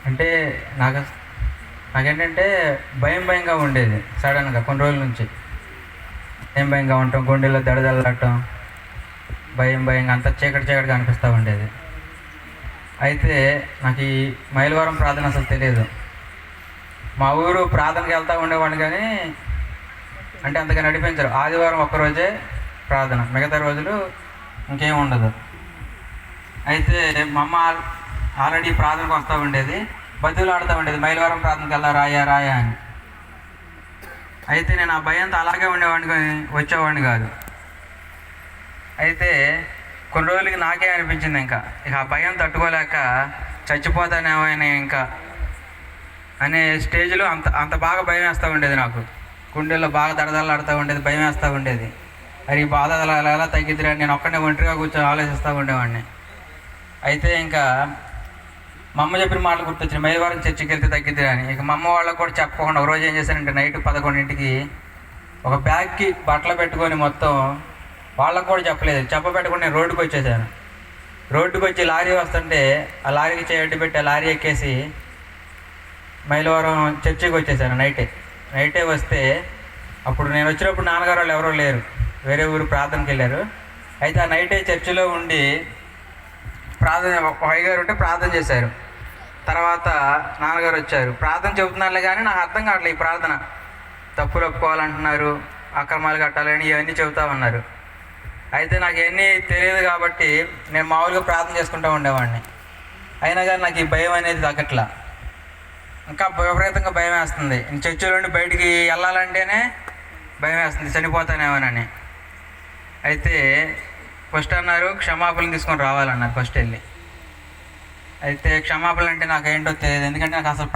అంటే నాకు నాకేంటంటే భయంగా ఉండేది. సడన్గా కొన్ని రోజుల నుంచి భయంగా ఉండటం, గుండెల్లో దడదడలాడటం, భయంగా అంతా చీకటిగా అనిపిస్తూ ఉండేది. అయితే నాకు ఈ మైలవరం ప్రార్థన అసలు తెలియదు. మా ఊరు ప్రార్థనకి వెళ్తూ ఉండేవాడిని, కానీ అంటే అంతగా నడిపించరు. ఆదివారం ఒక్కరోజే ప్రార్థన, మిగతా రోజులు ఇంకేం ఉండదు. అయితే మా అమ్మ ఆల్రెడీ ప్రార్థనకు వస్తూ ఉండేది, బతుకులు ఆడుతూ ఉండేది, మైలవరం ప్రార్థనకి వెళ్ళా రాయా అని. అయితే నేను ఆ భయంతో అలాగే ఉండేవాడిని, కానీ వచ్చేవాడిని కాదు. అయితే కొన్ని రోజులకి నాకే అనిపించింది ఇక ఆ భయం తట్టుకోలేక చచ్చిపోతానేమో ఇంకా అనే స్టేజ్లో అంత అంత బాగా భయం వేస్తూ ఉండేది. నాకు గుండెల్లో బాగా దడదడలాడుతూ ఉండేది, భయం వేస్తూ ఉండేది. అది ఈ బాధ ఎలా తగ్గిద్దిరా, నేను ఒక్కడే ఒంటరిగా కూర్చొని ఆలోచిస్తూ ఉండేవాడిని. అయితే ఇంకా మా అమ్మ చెప్పిన మాటలు గుర్తొచ్చింది, మైలవరం చర్చికి వెళ్తే తగ్గిద్దిరా అని. ఇక మా అమ్మ వాళ్ళకు కూడా చెప్పకుండా ఒకరోజు ఏం చేశానంటే, నైట్ 11ంటికి ఒక బ్యాగ్కి బట్టలు పెట్టుకొని మొత్తం వాళ్ళకు కూడా చెప్పబెట్టకుండా నేను రోడ్డుకి వచ్చేసాను. రోడ్డుకి వచ్చి లారీ వస్తుంటే ఆ లారీకి చేయడ్డు పెట్టి ఆ లారీ ఎక్కేసి మైలవరం చర్చికి వచ్చేసాను. నైటే వస్తే అప్పుడు నేను వచ్చినప్పుడు నాన్నగారు వాళ్ళు ఎవరో లేరు, వేరే ఊరు ప్రార్థనకి వెళ్ళారు. అయితే ఆ నైటే చర్చిలో ఉండి ప్రార్థన, అయ్యగారు ఉంటే ప్రార్థన చేశారు. తర్వాత నాన్నగారు వచ్చారు, ప్రార్థన చెబుతున్నారులే కానీ నాకు అర్థం కావట్లేదు. ఈ ప్రార్థన తప్పులు ఒప్పుకోవాలంటున్నారు, అక్రమాలు కట్టాలని ఇవన్నీ చెబుతా ఉన్నారు. అయితే నాకు ఇవన్నీ తెలియదు కాబట్టి నేను మామూలుగా ప్రార్థన చేసుకుంటూ ఉండేవాడిని. అయినా కానీ నాకు ఈ భయం అనేది తగ్గట్లా, ఇంకా విపరీతంగా భయం వేస్తుంది. చర్చిలో నుండి బయటికి వెళ్ళాలంటేనే భయం వేస్తుంది, చనిపోతానేమోనని. అయితే ఫస్ట్ అన్నారు క్షమాపణ తీసుకొని రావాలన్నారు ఫస్ట్ వెళ్ళి. అయితే క్షమాపణ అంటే నాకు ఏంటో తెలియదు, ఎందుకంటే నాకు అసలు